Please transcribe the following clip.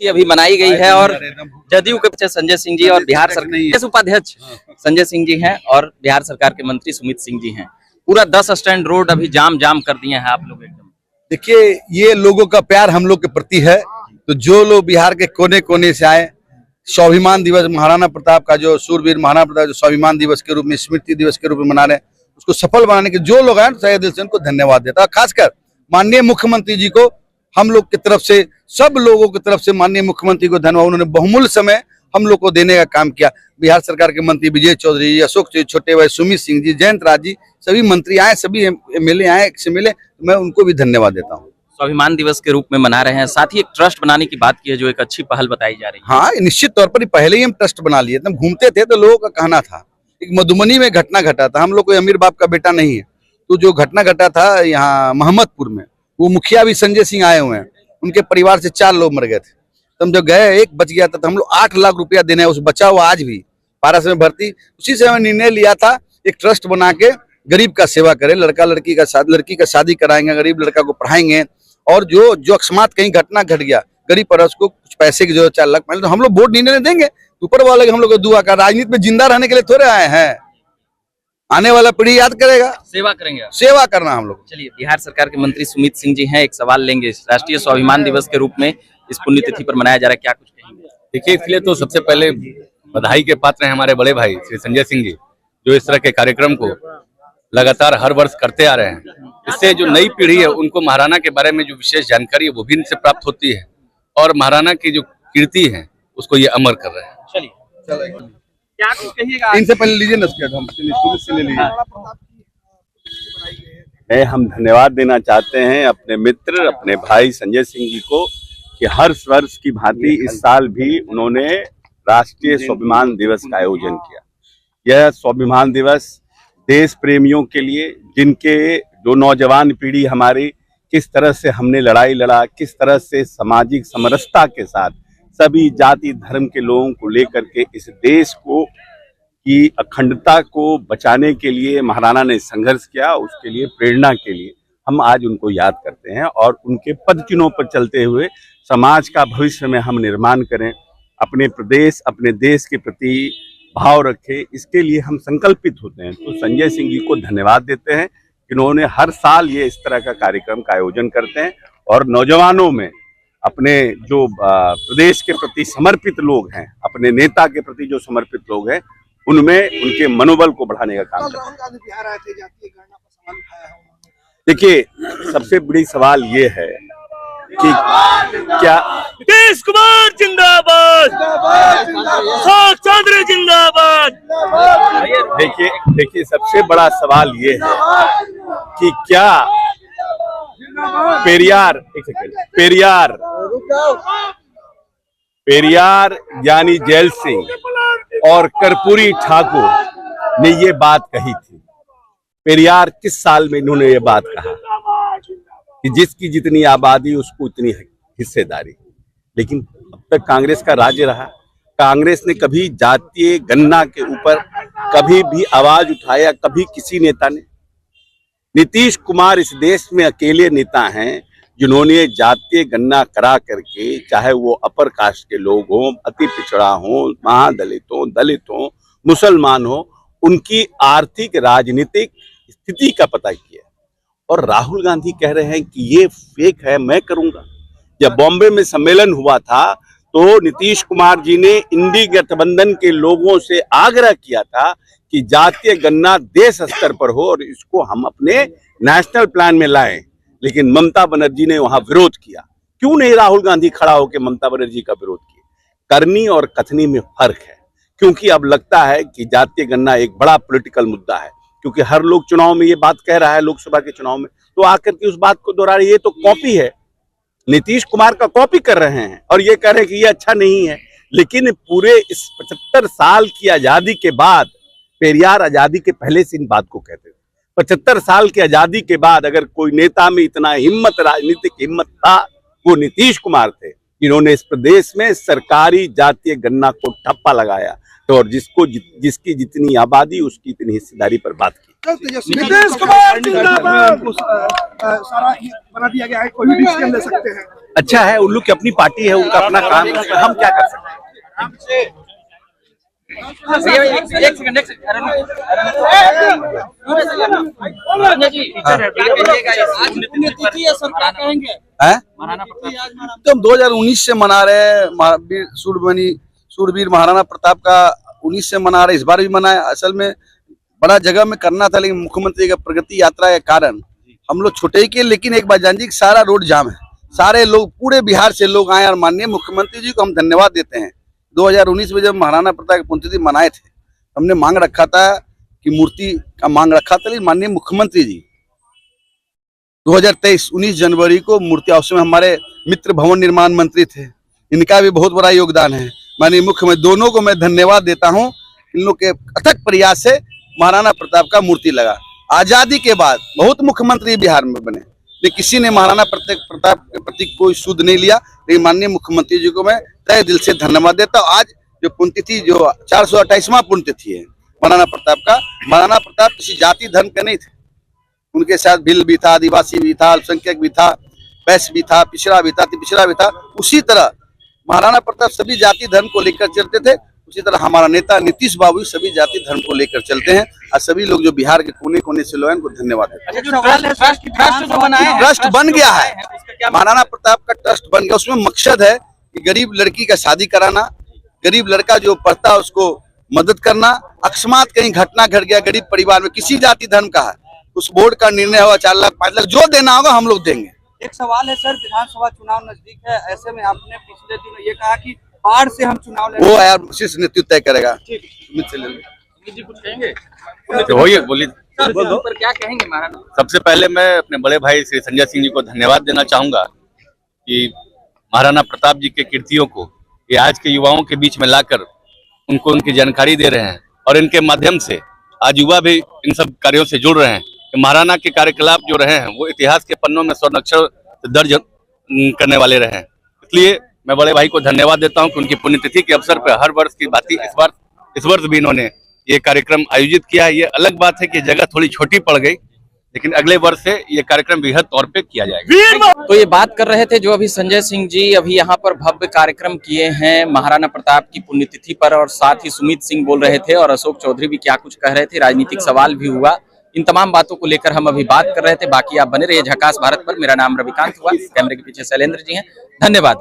की अभी बनाई गई है और जदयू के पीछे संजय सिंह जी और बिहार सरकार के उपाध्यक्ष संजय सिंह जी हैं और बिहार सरकार के मंत्री सुमित सिंह जी हैं। पूरा 10 स्टैंड रोड अभी जाम कर दिए हैं आप लोग एकदम। देखिए, ये लोगों का प्यार हम लोग के प्रति है। तो जो लोग बिहार के कोने कोने से आए, स्वाभिमान दिवस महाराणा प्रताप का जो सूरवीर महाराणा प्रताप जो स्वाभिमान दिवस के रूप में, स्मृति दिवस के रूप में मना रहे हैं, उसको सफल बनाने के जो लोग आए सही दिल से उनको धन्यवाद देता है। खासकर माननीय मुख्यमंत्री जी को हम लोग की तरफ से, सब लोगों की तरफ से माननीय मुख्यमंत्री को धन्यवाद। उन्होंने बहुमूल्य समय हम लोग को देने का काम किया। बिहार सरकार के मंत्री विजय चौधरी जी, अशोक जी, छोटे भाई सुमित सिंह जी, जयंत राज जी, सभी मंत्री आए, सभी एमएलए आए से मिले, मैं उनको भी धन्यवाद देता हूँ। स्वाभिमान दिवस के रूप में मना रहे हैं, साथ ही एक ट्रस्ट बनाने की बात की है जो एक अच्छी पहल बताई जा रही है। हाँ, निश्चित तौर पर पहले ही हम ट्रस्ट बना लिए। हम घूमते थे तो लोगों का कहना था, एक मधुबनी में घटना घटा था, हम लोग कोई अमीर बाप का बेटा नहीं है, तो जो घटना घटा था यहाँ मोहम्मदपुर में, वो मुखिया भी संजय सिंह आए हुए हैं, उनके परिवार से 4 लोग मर गए थे। तो हम जब गए, एक बच गया था, तो हम लोग 8 लाख रुपया देने हैं, उस बचा हुआ आज भी पारस में भर्ती। उसी से हमने निर्णय लिया था एक ट्रस्ट बना के गरीब का सेवा करें, लड़की का शादी कराएंगे, गरीब लड़का को पढ़ाएंगे, और जो अकस्मात कहीं घटना घट गया, गरीब पर उसको कुछ पैसे की जरूरत, 4 लाख पहले तो हम लोग वोट निर्णय देंगे, ऊपर वाले हम लोग को दुआ कर, राजनीति में जिंदा रहने के लिए थोड़े आए हैं, आने वाला पीढ़ी याद करेगा, सेवा करेंगे, सेवा करना हम लोग। चलिए, बिहार सरकार के मंत्री सुमित सिंह जी हैं, एक सवाल लेंगे। राष्ट्रीय स्वाभिमान दिवस के रूप में इस पुण्यतिथि पर मनाया जा रहा है, क्या कुछ कहेंगे? देखिए, इसलिए तो सबसे पहले बधाई के पात्र हैं हमारे बड़े भाई श्री संजय सिंह जी, जो इस तरह के कार्यक्रम को लगातार हर वर्ष करते आ रहे हैं। इससे जो नई पीढ़ी है उनको महाराणा के बारे में जो विशेष जानकारी है वो भी इनसे प्राप्त होती है, और महाराणा की जो कीर्ति है उसको ये अमर कर रहे हैं। चलिए, क्या कुछ कहिएगा? इनसे पहले लीजिए ना, से ले लीजिए। हम धन्यवाद देना चाहते हैं अपने मित्र, अपने भाई संजय सिंह जी को, कि हर वर्ष की भांति इस साल भी उन्होंने राष्ट्रीय स्वाभिमान दिवस का आयोजन किया। यह स्वाभिमान दिवस देश प्रेमियों के लिए, जिनके जो नौजवान पीढ़ी हमारी, किस तरह से हमने लड़ाई लड़ा, किस तरह से सामाजिक समरसता के साथ सभी जाति धर्म के लोगों को लेकर के इस देश को की अखंडता को बचाने के लिए महाराणा ने संघर्ष किया, उसके लिए प्रेरणा के लिए हम आज उनको याद करते हैं, और उनके पद चिन्हों पर चलते हुए समाज का भविष्य में हम निर्माण करें, अपने प्रदेश, अपने देश के प्रति भाव रखें, इसके लिए हम संकल्पित होते हैं। तो संजय सिंह जी को धन्यवाद देते हैं, जिन्होंने हर साल ये इस तरह का कार्यक्रम का आयोजन करते हैं, और नौजवानों में अपने जो प्रदेश के प्रति समर्पित लोग हैं, अपने नेता के प्रति जो समर्पित लोग हैं, उनमें उनके मनोबल को बढ़ाने का काम करते हैं। देखिए, सबसे बड़ी सवाल ये है कि क्या नीतीश कुमार जिंदाबाद, चंद्र जिंदाबाद। देखिए सबसे बड़ा सवाल ये है कि क्या पेरियार यानी जैल सिंह और कर्पूरी ठाकुर ने ये बात कही थी। पेरियार किस साल में इन्होंने ये बात कहा कि जिसकी जितनी आबादी उसको उतनी हिस्सेदारी। लेकिन अब तक कांग्रेस का राज्य रहा, कांग्रेस ने कभी जातीय गणना के ऊपर कभी भी आवाज उठाया, कभी किसी नेता ने। नीतीश कुमार इस देश में अकेले नेता हैं जिन्होंने जातीय गणना करा करके, चाहे वो अपर कास्ट के लोग हों, अति पिछड़ा हो, महादलित हो, दलित हो, मुसलमान हो, उनकी आर्थिक राजनीतिक स्थिति का पता किया। और राहुल गांधी कह रहे हैं कि ये फेक है, मैं करूंगा। जब बॉम्बे में सम्मेलन हुआ था तो नीतीश कुमार जी ने इंडी गठबंधन के लोगों से आग्रह किया था कि जातीय गणना देश स्तर पर हो और इसको हम अपने नेशनल प्लान में लाएं, लेकिन ममता बनर्जी ने वहां विरोध किया। क्यों नहीं राहुल गांधी खड़ा होकर ममता बनर्जी का विरोध किया? करनी और कथनी में फर्क है, क्योंकि अब लगता है कि जातीय गणना एक बड़ा पॉलिटिकल मुद्दा है, क्योंकि हर लोग चुनाव में ये बात कह रहा है, लोकसभा के चुनाव में, तो आकर के उस बात को दोहरा रही है। ये तो कॉपी है, नीतीश कुमार का कॉपी कर रहे हैं और ये कह रहे हैं कि ये अच्छा नहीं है। लेकिन पूरे इस 75 साल की आजादी के बाद, पेरियार आजादी के पहले से इन बात को कहते थे, 75 साल की आजादी के बाद अगर कोई नेता में इतना हिम्मत, राजनीतिक हिम्मत था, वो नीतीश कुमार थे, जिन्होंने इस प्रदेश में सरकारी जातीय गणना को ठप्पा लगाया। और जिसकी जितनी आबादी उसकी इतनी हिस्सेदारी पर बात की। नीतीश कुमार जिंदाबाद को सारा बना दिया गया है, कोई भी डिसीजन ले सकते हैं। अच्छा है, उन लोग की अपनी पार्टी है, उनका अपना काम है, हम क्या कर सकते हैं। एक सेकंड हैं? तो हम 2019 से मना रहे हैं, सूरवीर महाराणा प्रताप का 19 से मना रहे, इस बार भी मनाए। असल में बड़ा जगह में करना था, लेकिन मुख्यमंत्री का प्रगति यात्रा के कारण हम लोग छुटे ही किए। लेकिन एक बात जान जी, सारा रोड जाम है, सारे लोग पूरे बिहार से लोग आए और माननीय मुख्यमंत्री जी को हम धन्यवाद देते हैं। 2019 में जब महाराणा प्रताप की पुण्यतिथि मनाए थे, हमने मांग रखा था कि मूर्ति का मांग रखा था, लेकिन माननीय मुख्यमंत्री जी 2023 19 जनवरी को मूर्ति, उसमें हमारे मित्र भवन निर्माण मंत्री थे, इनका भी बहुत बड़ा योगदान है। माननीय मुख्यमंत्री दोनों को मैं धन्यवाद देता हूं, इन लोग के अथक प्रयास से महाराणा प्रताप का मूर्ति लगा। आजादी के बाद बहुत मुख्यमंत्री बिहार में बने, लेकिन किसी ने महाराणा प्रताप के प्रति कोई सुध नहीं लिया। लेकिन माननीय मुख्यमंत्री जी को मैं तहे दिल से धन्यवाद देता हूँ। आज जो पुण्यतिथि, जो 428वां पुण्यतिथि है महाराणा प्रताप का, महाराणा प्रताप किसी जाति धर्म के नहीं थे, उनके साथ भिल भी था, आदिवासी भी था, अल्पसंख्यक भी था, वैश्य भी था, पिछड़ा भी था, पिछड़ा भी था। उसी तरह महाराणा प्रताप सभी जाति धर्म को लेकर चलते थे। उसी तरह हमारा नेता नीतीश बाबू सभी जाति धर्म को लेकर चलते हैं। और सभी लोग जो बिहार के कोने कोने से लोग हैं, उनको धन्यवाद देते हैं। ट्रस्ट बन गया है, महाराणा प्रताप का ट्रस्ट बन गया। उसमें मकसद है कि गरीब लड़की का शादी कराना, गरीब लड़का जो पढ़ता है उसको मदद करना। अकस्मात कहीं घटना घट गया गरीब परिवार में, किसी जाति धर्म का है, उस बोर्ड का निर्णय होगा 4 लाख 5 लाख जो देना होगा हम लोग देंगे। एक सवाल है सर, विधानसभा चुनाव नजदीक है, ऐसे में आपने पिछले दिनों ये कहा कि बाढ़ से हम चुनाव लड़ेंगे। वो यार शीर्ष नेतृत्व तय करेगा। कुछ कहेंगे तो वही बोलिए, पर क्या कहेंगे महाराणा? सबसे पहले मैं अपने बड़े भाई श्री संजय सिंह जी को धन्यवाद देना चाहूंगा कि महाराणा प्रताप जी के कृतियों को ये आज के युवाओं के बीच में लाकर उनको उनकी जानकारी दे रहे हैं, और इनके माध्यम से आज युवा भी इन सब कार्यों से जुड़ रहे हैं। कि महाराणा के कार्यकलाप जो रहे हैं वो इतिहास के पन्नों में स्वर्णाक्षर दर्ज करने वाले रहे हैं। इसलिए मैं बड़े भाई को धन्यवाद देता हूं कि उनकी पुण्यतिथि के अवसर पर हर वर्ष की भांति इस वर्ष भी इन्होंने ये कार्यक्रम आयोजित किया है। ये अलग बात है कि जगह थोड़ी छोटी पड़ गई, लेकिन अगले वर्ष से ये कार्यक्रम बृहद तौर पे किया जाएगा। तो ये बात कर रहे थे जो अभी संजय सिंह जी अभी यहाँ पर भव्य कार्यक्रम किए हैं महाराणा प्रताप की पुण्यतिथि पर, और साथ ही सुमित सिंह बोल रहे थे और अशोक चौधरी भी क्या कुछ कह रहे थे, राजनीतिक सवाल भी हुआ। इन तमाम बातों को लेकर हम अभी बात कर रहे थे। बाकी आप बने रहिए झकास भारत पर। मेरा नाम रविकांत हुआ, कैमरे के पीछे शैलेंद्र जी हैं। धन्यवाद।